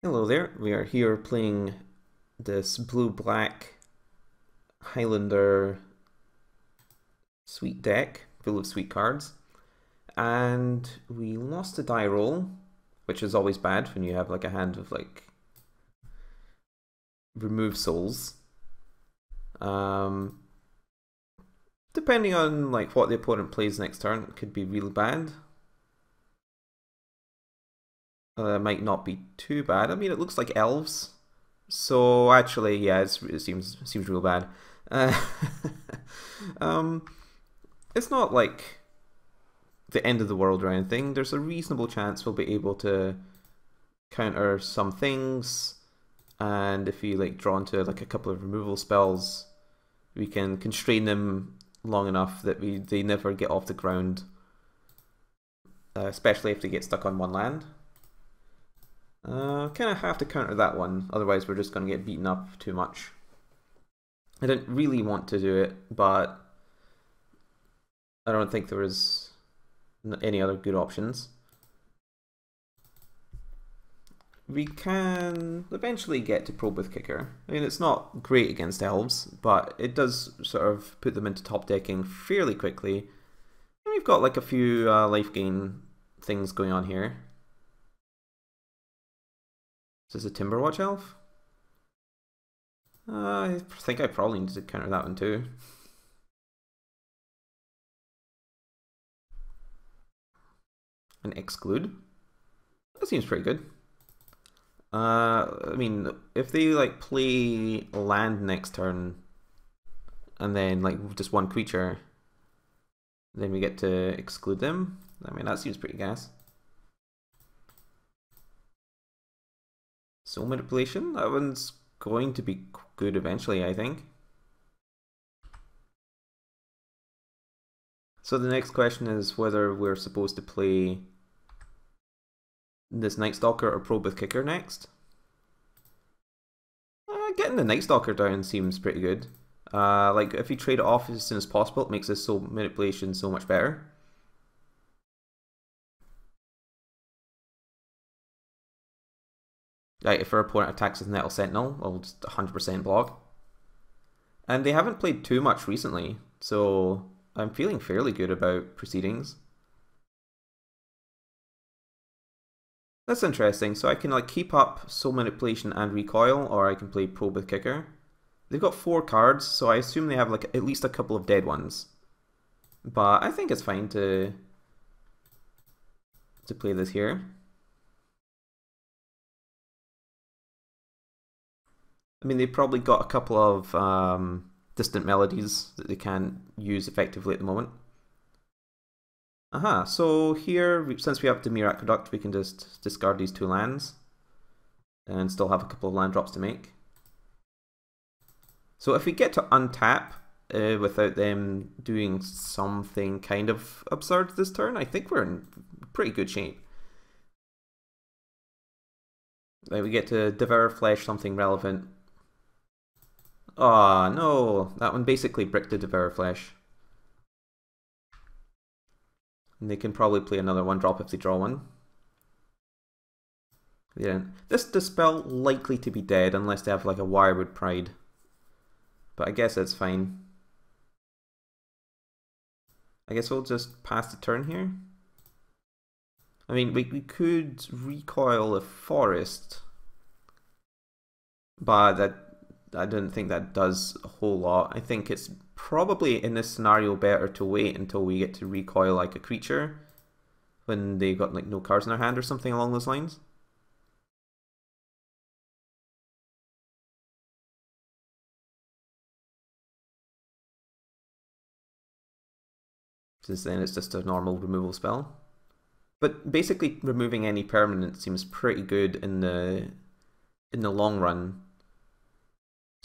Hello there, we are here playing this blue-black Highlander sweet deck, full of sweet cards, and we lost a die roll, which is always bad when you have like a hand of like remove souls. Depending on like what the opponent plays next turn, it could be really bad. It might not be too bad. I mean, it looks like Elves, so actually, yeah, it seems real bad. It's not like the end of the world or anything. There's a reasonable chance we'll be able to counter some things, and if we like draw into like a couple of removal spells, we can constrain them long enough that they never get off the ground, especially if they get stuck on one land. Kind of have to counter that one, otherwise we're just going to get beaten up too much. I didn't really want to do it, but I don't think there was any other good options. We can eventually get to Probe with Kicker. I mean, it's not great against Elves, but it does sort of put them into top decking fairly quickly. And we've got like a few life gain things going on here. Is this a Timberwatch Elf? I think I probably need to counter that one too. An Exclude? That seems pretty good. I mean, if they like play land next turn and then like just one creature, then we get to exclude them. I mean, that seems pretty gas. Soul Manipulation? That one's going to be good eventually, I think. So the next question is whether we're supposed to play this Night Stalker or Probe with Kicker next. Getting the Night Stalker down seems pretty good. Like if you trade it off as soon as possible, it makes this Soul Manipulation so much better. Like if our opponent attacks with Nettle Sentinel, I'll just 100% block. And they haven't played too much recently, so I'm feeling fairly good about proceedings. That's interesting. So I can like keep up Soul Manipulation and Recoil, or I can play Probe with Kicker. They've got 4 cards, so I assume they have like at least a couple of dead ones. But I think it's fine to play this here. I mean, they've probably got a couple of distant melodies that they can't use effectively at the moment. Aha, so here, since we have Dimir Aqueduct, we can just discard these 2 lands and still have a couple of land drops to make. So if we get to untap without them doing something kind of absurd this turn, I think we're in pretty good shape. Like we get to Devour Flesh something relevant. Oh no, that one basically bricked the Devour Flesh. And they can probably play another 1-drop if they draw one. They didn't. This Dispel likely to be dead unless they have like a Wirewood Pride. But I guess it's fine. I guess we'll just pass the turn here. I mean, we could recoil a Forest, but I don't think that does a whole lot. I think it's probably in this scenario better to wait until we get to recoil like a creature when they've got like no cards in their hand or something along those lines. Since then it's just a normal removal spell. But basically removing any permanent seems pretty good in the long run.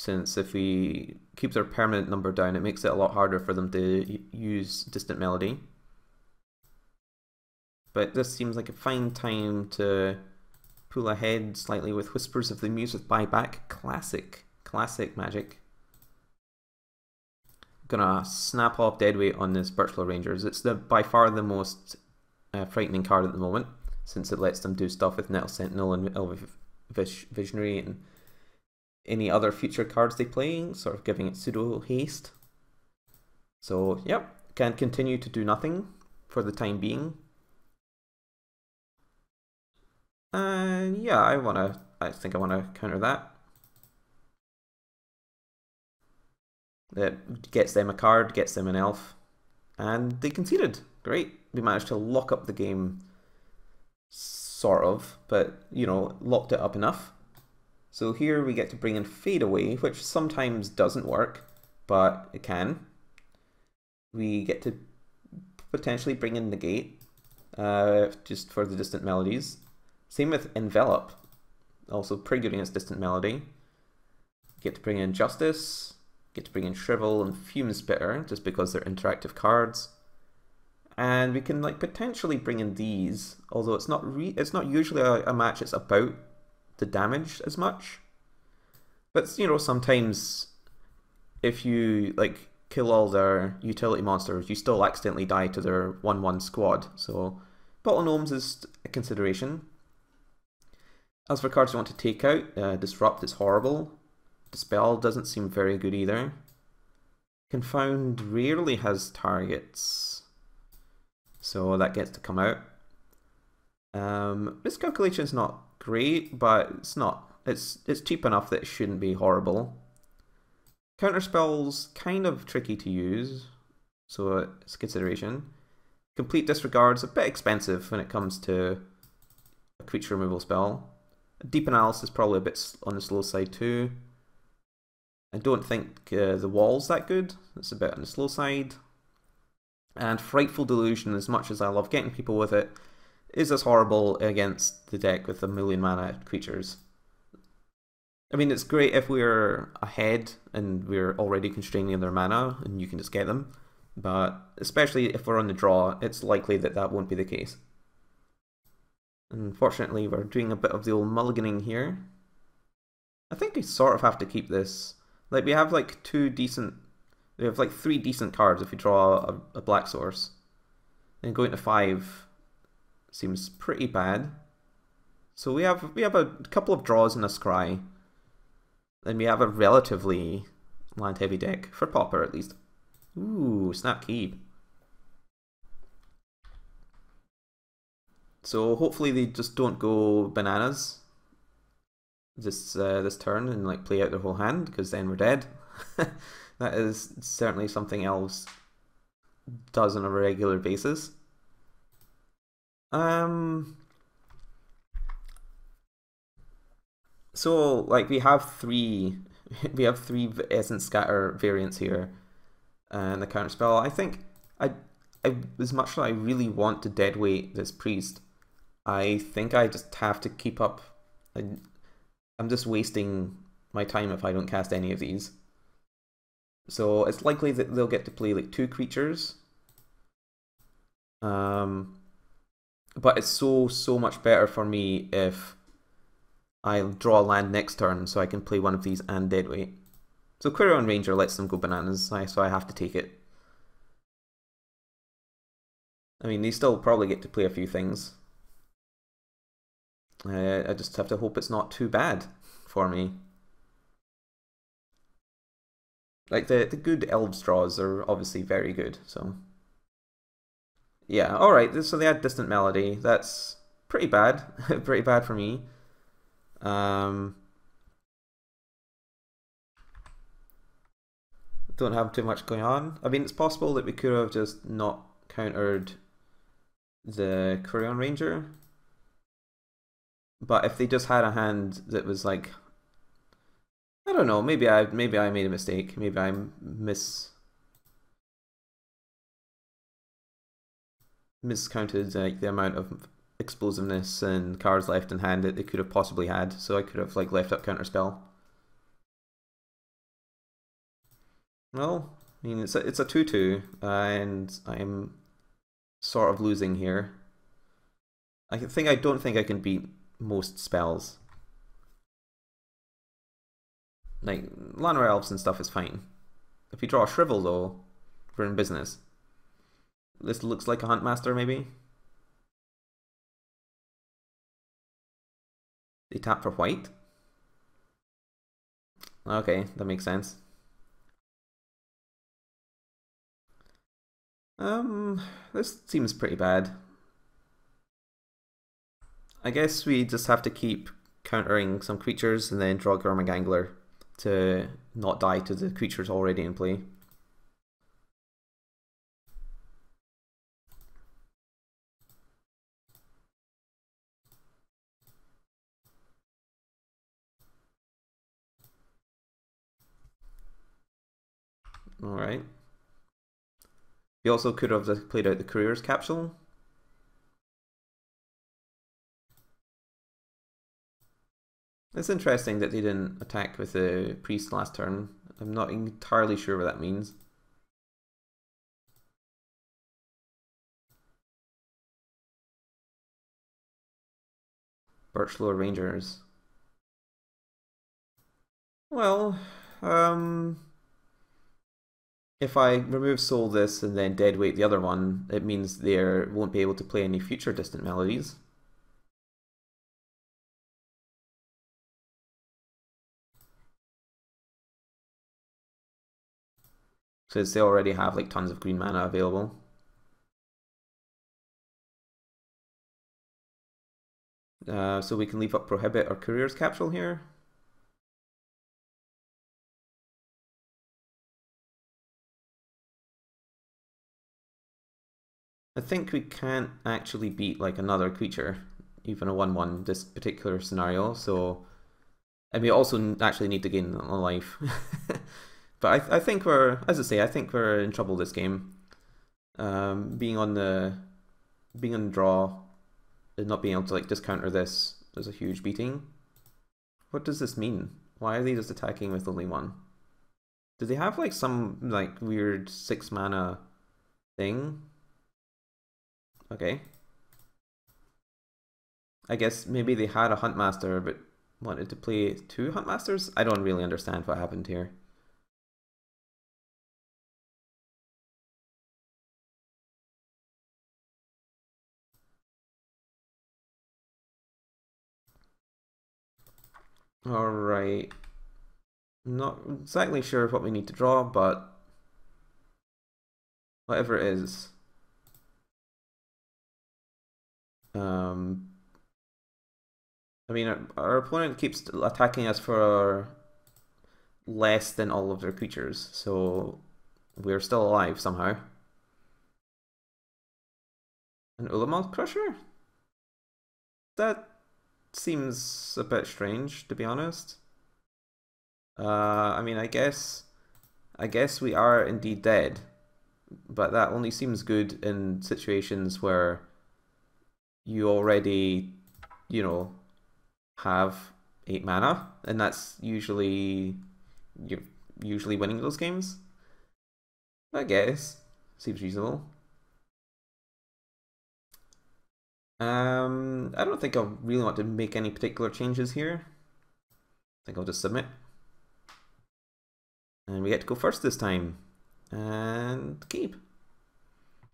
Since if we keep their permanent number down, it makes it a lot harder for them to use Distant Melody. But this seems like a fine time to pull ahead slightly with Whispers of the Muse with Buyback. Classic Magic. Gonna snap off Deadweight on this Birchlow Rangers. It's by far the most frightening card at the moment, since it lets them do stuff with Nettle Sentinel and Visionary and any other future cards they play, sort of giving it pseudo haste. So yep, can continue to do nothing for the time being. And yeah, I think I wanna counter that. That gets them a card, gets them an elf, and they conceded. Great, we managed to lock up the game, sort of, but you know, locked it up enough. So here we get to bring in Fade Away, which sometimes doesn't work, but it can. We get to potentially bring in Negate, just for the distant melodies. Same with Envelop, also pretty good against distant melody. Get to bring in Justice, get to bring in Shrivel and Fume Spitter, just because they're interactive cards. And we can like potentially bring in these, although it's not usually a match it's about the damage as much. But you know, sometimes if you like kill all their utility monsters, you still accidentally die to their 1/1 squad. So Bottle Gnomes is a consideration. As for cards you want to take out, Disrupt is horrible. Dispel doesn't seem very good either. Confound rarely has targets, so that gets to come out. Miscalculation is not great, but it's cheap enough that it shouldn't be horrible. Counterspell's kind of tricky to use, so it's a consideration. Complete Disregard's a bit expensive when it comes to a creature removal spell. Deep Analysis is probably a bit on the slow side too. I don't think the Wall's that good. It's a bit on the slow side. And Frightful Delusion, as much as I love getting people with it, is as horrible against the deck with 1,000,000 mana creatures. I mean, it's great if we're ahead and we're already constraining their mana and you can just get them. But especially if we're on the draw, it's likely that that won't be the case. Unfortunately, we're doing a bit of the old mulliganing here. I think we sort of have to keep this. Like, we have like three decent cards if we draw a black source. And going to 5 seems pretty bad. So we have a couple of draws and a scry. And we have a relatively land heavy deck, for Pauper at least. Ooh, Snap Keep. So hopefully they just don't go bananas this turn and like play out their whole hand, because then we're dead. That is certainly something Elves does on a regular basis. So like we have three Essence Scatter variants here, and the counterspell. I think as much as I really want to deadweight this priest, I think I just have to keep up. I'm just wasting my time if I don't cast any of these. So it's likely that they'll get to play like 2 creatures. But it's so much better for me if I draw a land next turn so I can play one of these and deadweight. So Quirion Ranger lets them go bananas, so I have to take it. I mean, they still probably get to play a few things. I just have to hope it's not too bad for me. Like, the good Elves draws are obviously very good, so... Yeah, alright, so they had Distant Melody. That's pretty bad. Pretty bad for me. Don't have too much going on. I mean, it's possible that we could have just not countered the Quirion Ranger. But if they just had a hand that was like... I don't know, maybe I made a mistake. Maybe I miscounted like the amount of explosiveness and cards left in hand that they could have possibly had, so I could have like left up counterspell. Well, I mean it's a 2/2, and I'm sort of losing here. I don't think I can beat most spells. Like Llanowar Elves and stuff is fine. If you draw a Shrivel though, we're in business. This looks like a Huntmaster maybe. They tap for white. Okay, that makes sense. This seems pretty bad. I guess we just have to keep countering some creatures and then draw Gangler to not die to the creatures already in play. Alright. We also could have played out the Careers Capsule. It's interesting that they didn't attack with the Priest last turn. I'm not entirely sure what that means. Birchlow Rangers. Well, if I remove Soul this and then Deadweight the other one, it means they won't be able to play any future Distant Melodies. Since they already have like tons of green mana available. So we can leave up Prohibit or Careers Capsule here. I think we can't actually beat like another creature, even a 1/1 this particular scenario, so and we also actually need to gain a life. But I think we're, as I say, I think we're in trouble this game. Being on the draw and not being able to like discounter this is a huge beating. What does this mean? Why are they just attacking with only one? Do they have like some like weird 6 mana thing? Okay. I guess maybe they had a Huntmaster but wanted to play 2 Huntmasters? I don't really understand what happened here. Alright. Not exactly sure what we need to draw, but whatever it is. I mean, our opponent keeps attacking us for less than all of their creatures, so we're still alive somehow. An Ulamog Crusher? That seems a bit strange, to be honest. I mean, I guess we are indeed dead, but that only seems good in situations where you already, you know, have 8 mana, and that's usually you're usually winning those games. I guess seems reasonable. I don't think I really want to make any particular changes here. I think I'll just submit. And we get to go first this time. And keep.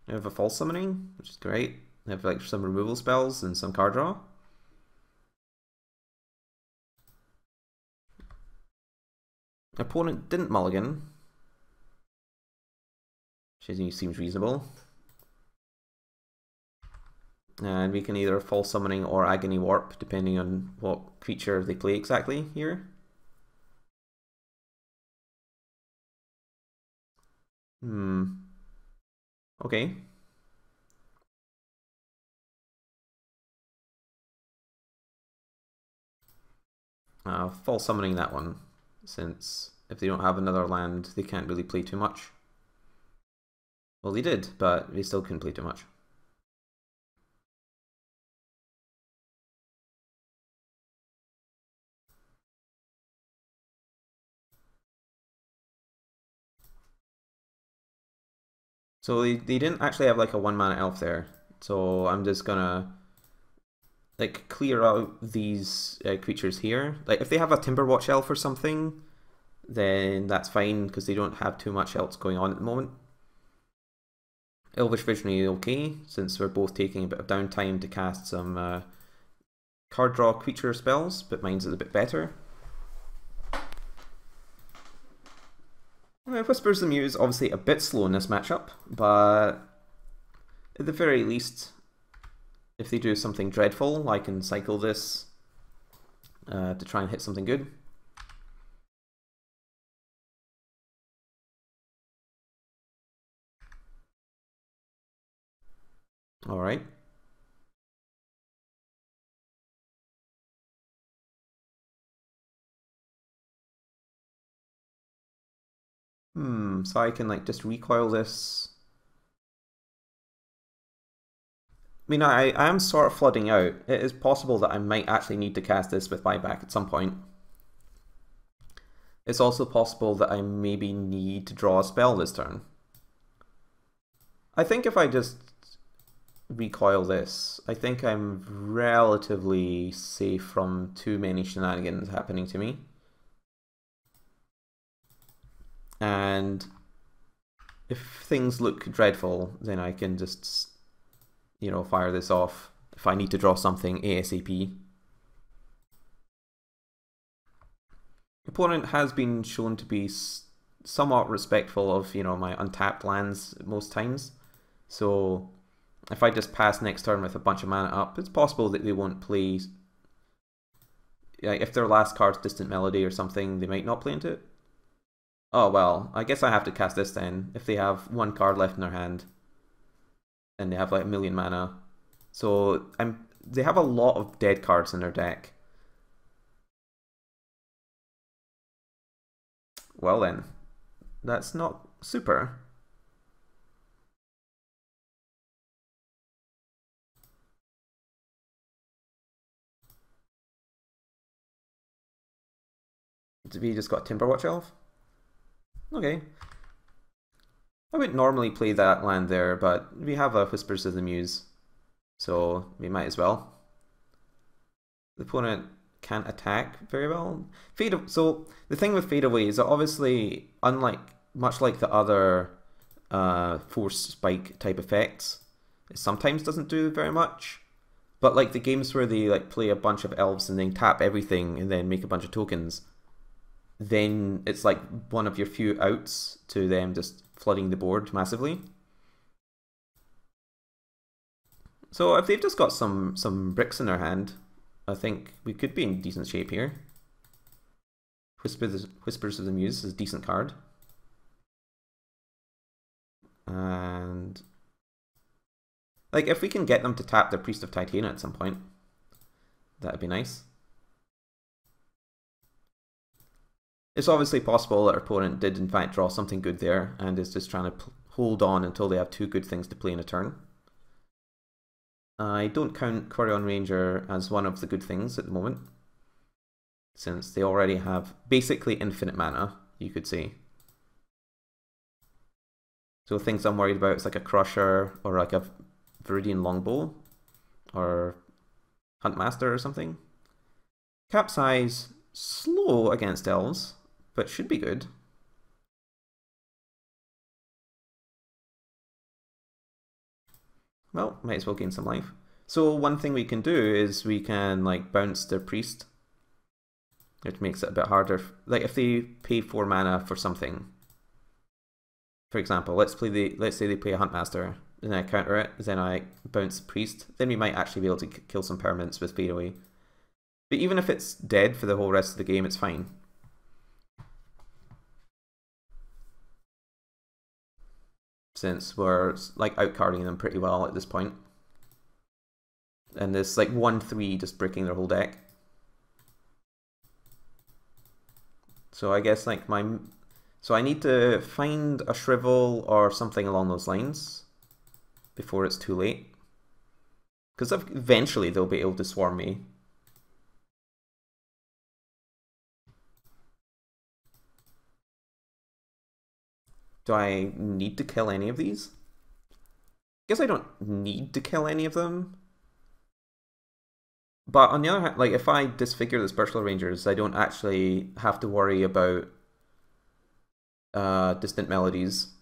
We have a false summoning, which is great. We have like some removal spells and some card draw. Opponent didn't mulligan, which seems reasonable. And we can either false summoning or agony warp, depending on what creature they play exactly here. Okay. False summoning that one, since if they don't have another land, they can't really play too much. Well, they did, but they still couldn't play too much. So they didn't actually have like a 1 mana elf there, so I'm just gonna like clear out these creatures here. Like if they have a Timberwatch elf or something, then that's fine because they don't have too much else going on at the moment. Elvish Visionary okay, since we're both taking a bit of downtime to cast some card draw creature spells, but mine's is a bit better. Whispers of the Muse obviously a bit slow in this matchup, but at the very least, if they do something dreadful, I can cycle this to try and hit something good. Alright. So I can like just recoil this. I mean, I am sort of flooding out. It is possible that I might actually need to cast this with buyback at some point. It's also possible that I maybe need to draw a spell this turn. I think if I just recoil this, I think I'm relatively safe from too many shenanigans happening to me. And if things look dreadful, then I can just, you know, fire this off if I need to draw something ASAP. Opponent has been shown to be somewhat respectful of, you know, my untapped lands most times. So if I just pass next turn with a bunch of mana up, it's possible that they won't play. If their last card's Distant Melody or something, they might not play into it. Oh well, I guess I have to cast this then, if they have one card left in their hand. And they have like 1,000,000 mana. So they have a lot of dead cards in their deck. Well then, that's not super. We just got Timberwatch Elf? Okay. I wouldn't normally play that land there, but we have a Whispers of the Muse, so we might as well. The opponent can't attack very well. So the thing with Fade Away is that obviously, much like the other Force Spike type effects, it sometimes doesn't do very much. But like the games where they like play a bunch of elves and then tap everything and then make a bunch of tokens, then it's like one of your few outs to them just flooding the board massively. So if they've just got some bricks in their hand, I think we could be in decent shape here. Whispers of the Muse is a decent card. And like if we can get them to tap their Priest of Titania at some point, that'd be nice. It's obviously possible that our opponent did in fact draw something good there and is just trying to hold on until they have two good things to play in a turn. I don't count Quirion Ranger as one of the good things at the moment, since they already have basically infinite mana, you could say. So things I'm worried about is like a Crusher or like a Viridian Longbow or Huntmaster or something. Capsize, slow against Elves, but should be good. Well, might as well gain some life. So one thing we can do is we can like bounce their Priest, which makes it a bit harder. Like if they pay 4 mana for something, for example, let's say they play a Huntmaster, and I counter it, then I bounce Priest, then we might actually be able to kill some permanents with Fade Away. But even if it's dead for the whole rest of the game, it's fine. Since we're like outcarding them pretty well at this point. And there's like 1/3 just breaking their whole deck. So I guess like so I need to find a Shrivel or something along those lines before it's too late. Because eventually they'll be able to swarm me. Do I need to kill any of these? I guess I don't need to kill any of them. But on the other hand, like if I disfigure the Spiritual Rangers, I don't actually have to worry about Distant Melodies.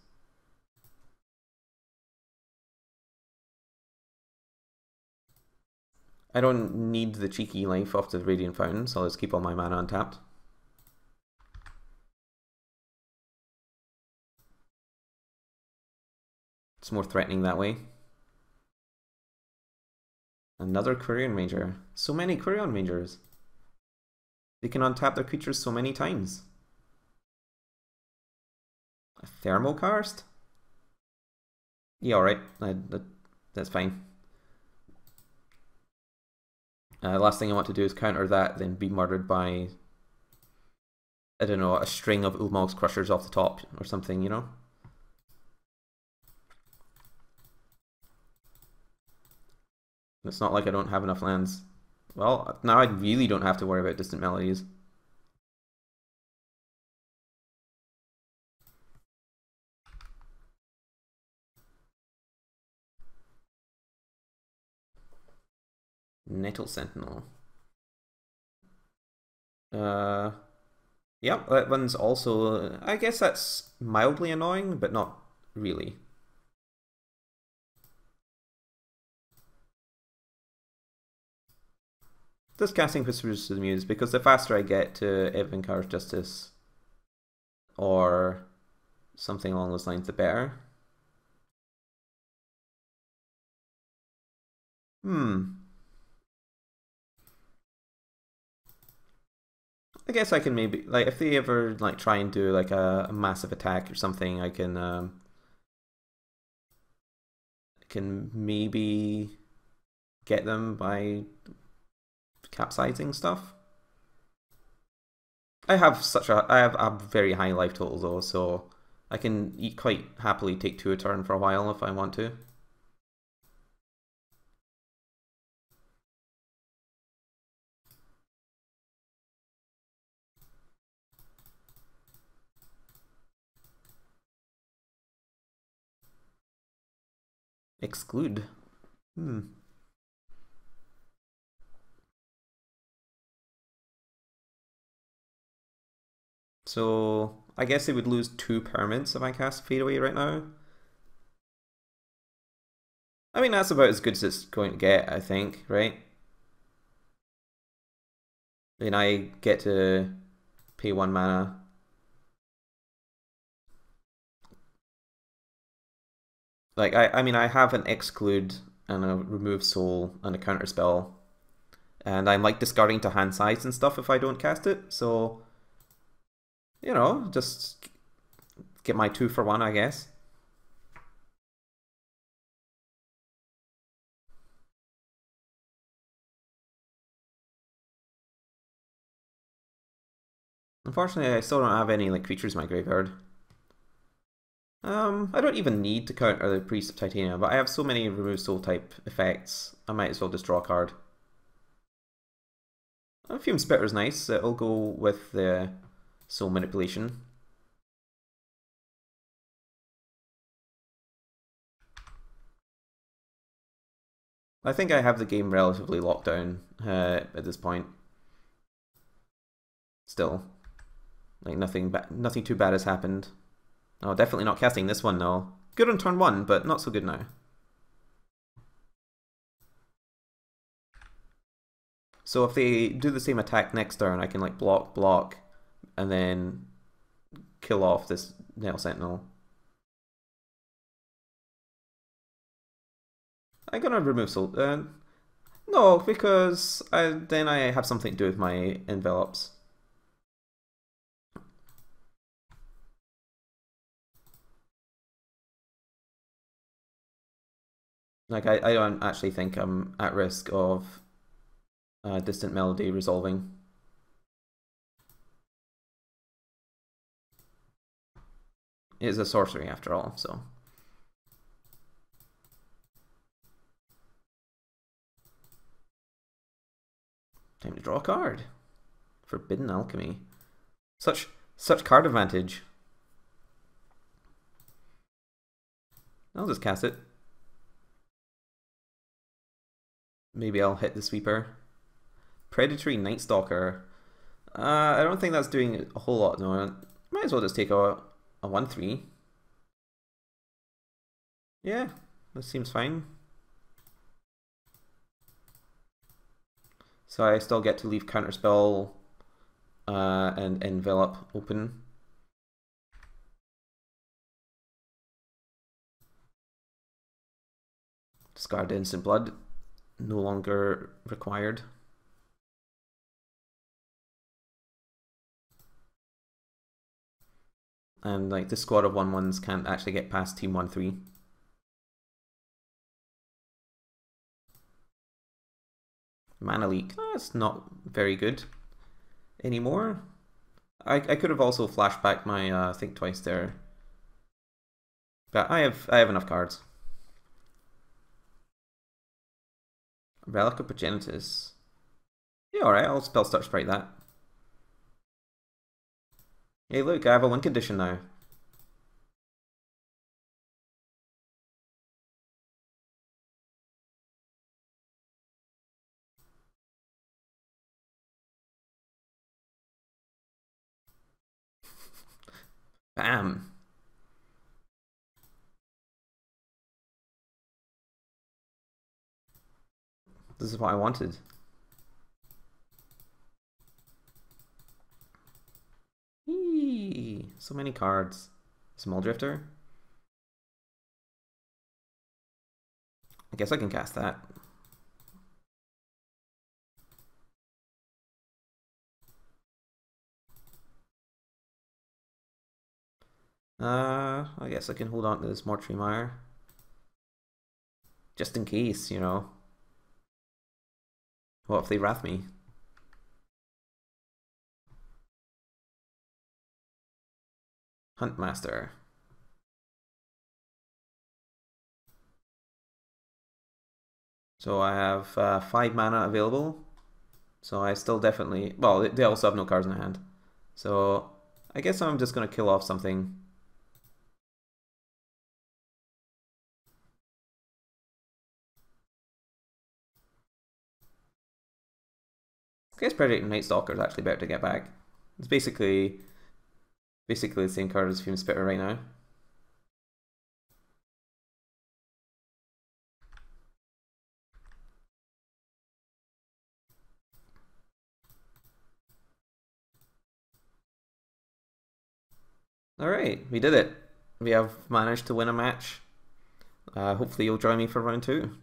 I don't need the cheeky life off the Radiant Fountain, so let's keep all my mana untapped. It's more threatening that way. Another Quirion Ranger. So many Quirion Rangers. They can untap their creatures so many times. A Thermal Karst? Yeah, alright. That's fine. Last thing I want to do is counter that, then be murdered by, I don't know, a string of Ulamog's Crushers off the top or something, you know? It's not like I don't have enough lands. Well, now I really don't have to worry about Distant Melodies. Nettle Sentinel. Yep, that one's also, I guess that's mildly annoying, but not really. This casting Whispers to the Muse, because the faster I get to Evankar's Justice, or something along those lines, the better. I guess I can maybe, like, if they ever like try and do like a massive attack or something, I can maybe get them by capsizing stuff. I have a very high life total though, so I can quite happily take 2 a turn for a while if I want to. Exclude. So I guess they would lose 2 permanents if I cast Fade Away right now. I mean, that's about as good as it's going to get, I think, right? Then I get to pay 1 mana. Like, I mean, I have an Exclude and a Remove Soul and a Counter Spell. And I'm like discarding to hand size and stuff if I don't cast it, so, you know, just get my 2 for 1, I guess. Unfortunately, I still don't have any like creatures in my graveyard. I don't even need to counter the Priest of Titania, but I have so many remove soul type effects, I might as well just draw a card. A Fume Spitter's nice, it'll go with the soul manipulation. I think I have the game relatively locked down at this point. Still, like nothing too bad has happened. Oh, definitely not casting this one though. Good on turn 1, but not so good now. So if they do the same attack next turn, I can like block, and then kill off this Nettle Sentinel. I'm gonna remove Soul. No, because then I have something to do with my envelops. Like, I don't actually think I'm at risk of Distant Melody resolving. It is a sorcery after all, so. Time to draw a card. Forbidden Alchemy. Such card advantage. I'll just cast it. Maybe I'll hit the Sweeper. Predatory Night Stalker. I don't think that's doing a whole lot at the moment. Might as well just take a 1/3. Yeah, that seems fine. So I still get to leave Counterspell and Envelop open. Discard Instant Blood, no longer required. And like the squad of 1/1s can't actually get past Team 1/3. Mana Leak, that's not very good anymore. I could have also flashed back my Think Twice there. But I have enough cards. Relic of Progenitus. Yeah, alright, I'll Spell Start Sprite that. Hey look, I have a win condition now. Bam. This is what I wanted. Eee, so many cards. Small Drifter. I guess I can cast that. I guess I can hold on to this Mortuary Mire. Just in case, you know. What if they wrath me? Huntmaster. So I have 5 mana available. So I still definitely... Well, they also have no cards in their hand. So I guess I'm just going to kill off something. I guess Predator Night Stalker is actually better to get back. It's basically the same card as Fume Spitter right now. Alright, we did it. We have managed to win a match. Hopefully you'll join me for round 2.